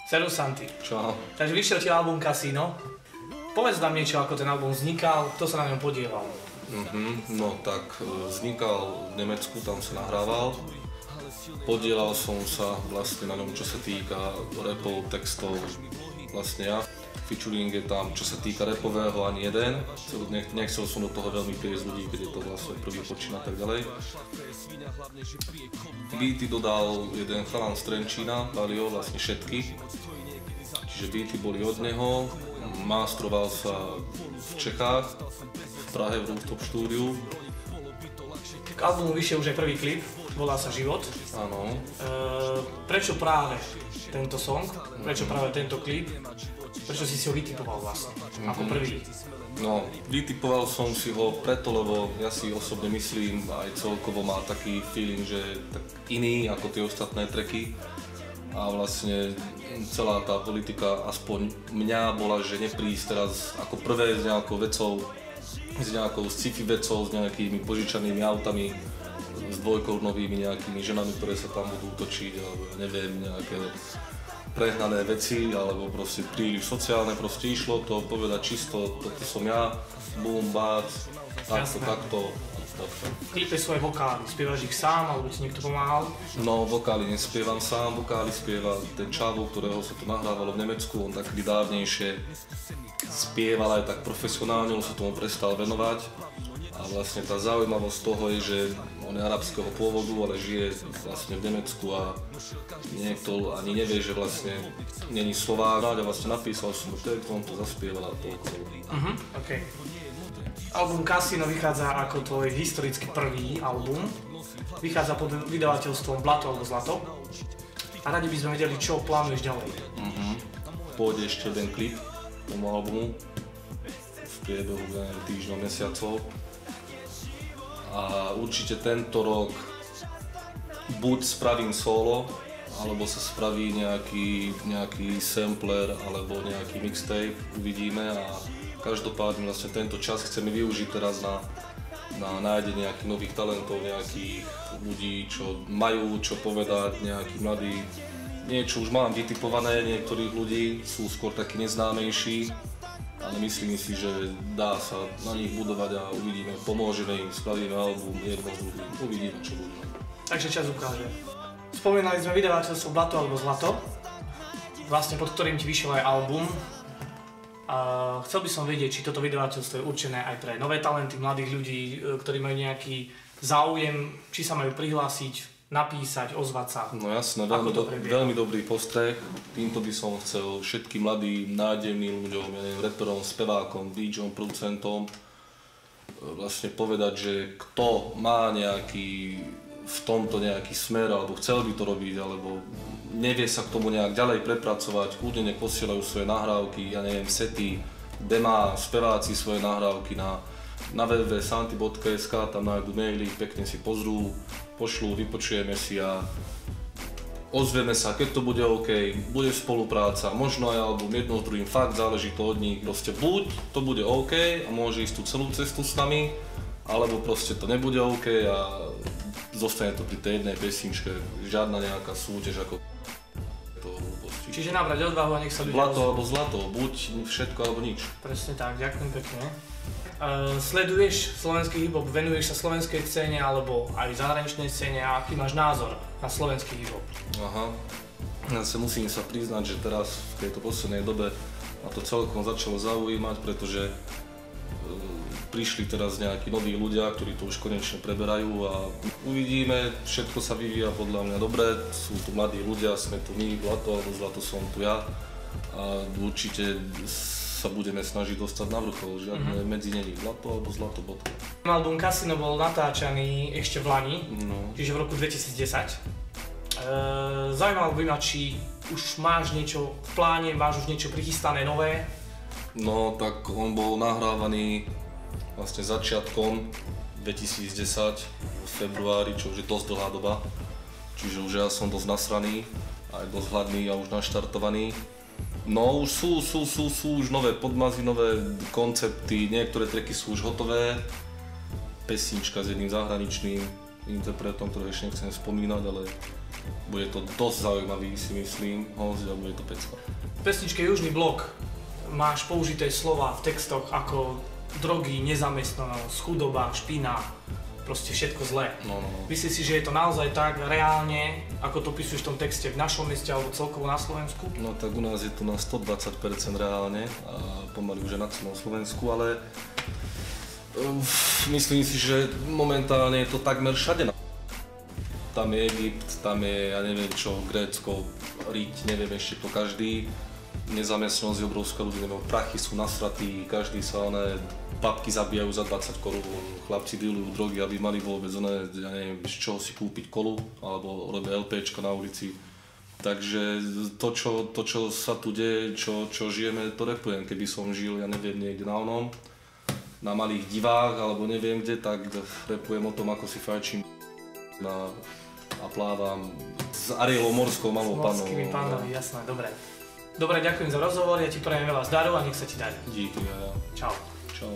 Servus Santi. Čau. Takže vyšiel ti album Casino. Povedz nám niečo, ako ten album vznikal, kto sa na ňom podielal. No tak vznikal v Nemecku, tam sa nahrával. Podielal som sa vlastne na ňom, čo sa týka rapov, textov, vlastne ja. Featuring je tam, čo sa týka rapového, ani jeden. Nechcel som do toho veľmi pliesť ľudí, keď je to vlastne prvý počín a tak ďalej. Beaty dodal jeden chalan z Trenčína, Palio, vlastne všetky. Čiže beaty boli od neho. Mastroval sa v Čechách, v Prahe v Rooftop štúdiu. K albumu vyšiel už aj prvý klip, volá sa Život. Áno. Prečo práve tento song? Prečo práve tento klip? Prečo si ho vytipoval vlastne, ako prvý? No, vytipoval som si ho preto, lebo ja si osobne myslím, aj celkovo má taký feeling, že je tak iný ako tie ostatné tracky. A vlastne celá tá politika, aspoň mňa, bola, že neprísť teraz ako prvé s nejakou vecou, s nejakou sci-fi vecou, s nejakými požičanými autami, s dvojkornovými nejakými ženami, ktoré sa tam budú točiť, alebo ja neviem, nejaké prehnané veci, alebo proste príliš sociálne, proste išlo to povedať čisto, toto som ja, boom, bác, takto. V klipe sú aj vokály, spievaš ich sám, alebo ti niekto pomáhal? No, vokály nespievam sám, vokály spieva ten Čavo, ktorého sa to nahrávalo v Nemecku, on tak dávnejšie spieval aj tak profesionálne, on sa tomu prestal venovať. A vlastne tá zaujímavosť toho je, že on je arabského pôvodu, ale žije vlastne v Nemecku a niekto ani nevie, že vlastne není Slovák. A vlastne napísal som mu text, on to zaspieval a toľko. Okay. Album Casino vychádza ako tvoj historicky prvý album. Vychádza pod vydavateľstvom Blato alebo Zlato. A radi by sme vedeli, čo plánuješ ďalej. Pôjde ešte jeden klip tomu albumu v priebehu týždňov, mesiacov. A určite tento rok buď spravím solo, alebo sa spraví nejaký sampler, alebo nejaký mixtape, uvidíme. A každopádne vlastne tento čas chceme využiť teraz na nájdenie nejakých nových talentov, nejakých ľudí, čo majú čo povedať, nejakí mladí. Niečo už mám vytipované, niektorých ľudí sú skôr takí neznámejší, ale myslím si, že dá sa na nich budovať a uvidíme, pomôžeme im, spravíme album, jedno z druhým, uvidíme, čo bude. Takže čas ukáže. Spomínali sme vydavateľstvo Blato alebo Zlato, vlastne pod ktorým ti vyšiel aj album. Chcel by som vedieť, či toto vydavateľstvo je určené aj pre nové talenty, mladých ľudí, ktorí majú nejaký záujem, či sa majú prihlásiť, napísať, ozvať sa. No jasné, veľmi dobrý postreh. Týmto by som chcel všetkým mladým, nádejným ľuďom, raperom, spevákom, DJom, producentom vlastne povedať, že kto má v tomto nejaký smer, alebo chcel by to robiť, alebo nevie sa k tomu nejak ďalej prepracovať, kľudne nech posielajú svoje nahrávky, ja neviem, sety, demá, speváci svoje nahrávky na www.santi.sk, tam nájdu maily, pekne si pozrú, pošlú, vypočujeme si a ozvieme sa, keď to bude OK, bude spolupráca, možno aj album, jedno s druhým, fakt záleží to od nich, proste buď to bude OK a môže ísť tú celú cestu s nami, alebo proste to nebude OK a zostane to pri tej jednej pesničke, žiadna nejaká súťaž ako to hlúposti. Čiže nabrať odvahu a nech sa ľudia Blato alebo Zlato, buď všetko alebo nič. Presne tak, ďakujem pekne. Sleduješ slovenský hip-hop, venuješ sa slovenskej scéne alebo aj zahraničnej scéne a aký máš názor na slovenský hip-hop? Aha, ja musím sa priznať, že teraz v tejto poslednej dobe ma to celkom začalo zaujímať, pretože prišli teraz nejakí noví ľudia, ktorí to už konečne preberajú a uvidíme, všetko sa vyvíja podľa mňa dobre, sú tu mladí ľudia, sme tu my, Blato, alebo Zlato som tu ja a určite sa budeme snažiť dostať na vrchol, žiadne medzi není Blato alebo Zlato bodka. Album Casino bol natáčaný ešte v lani, čiže v roku 2010. Zaujímalo by ma, či už máš niečo v pláne, máš už niečo prichystané nové? No tak on bol nahrávaný vlastne začiatkom 2010 v februári, čo už je dosť dlhá doba. Čiže už ja som dosť nasraný, aj dosť hladný a už naštartovaný. No už sú už nové podmazy, nové koncepty, niektoré tracky sú už hotové. Pesnička s jedným zahraničným interpretom, ktorého ešte nechcem spomínať, ale bude to dosť zaujímavý, si myslím, host a bude to pecka. V pesničke Južný blok máš použité slova v textoch ako drogy, nezamestnanosť, chudoba, špina, proste všetko zlé. No. Myslíš si, že je to naozaj tak reálne, ako to píšeš v tom texte v našom meste alebo celkovo na Slovensku? No tak u nás je to na 120% reálne a pomaly už je na celom Slovensku, ale myslím si, že momentálne je to takmer všade. Tam je Egypt, tam je, ja neviem čo, Grécko, Riť, neviem ešte to každý. Nezamestnanosť je obrovská, ľudí neviem, prachy sú nasratí, každý sa babky zabíjajú za 20 korún, chlapci dealujú drogy, aby mali vôbec, ja neviem, z čoho si kúpiť kolu, alebo robia LPčko na ulici. Takže to, čo sa tu deje, čo žijeme, to repujem. Keby som žil, ja neviem, niekde na malých divách, alebo neviem kde, tak repujem o tom, ako si fajčím a plávam s Arielou Morskou malou pannou. S morskými pánami, jasné, dobre. Dobre, ďakujem za rozhovor, ja ti prajem veľa zdaru a nech sa ti darí. Díky, ja. Čau. Čau.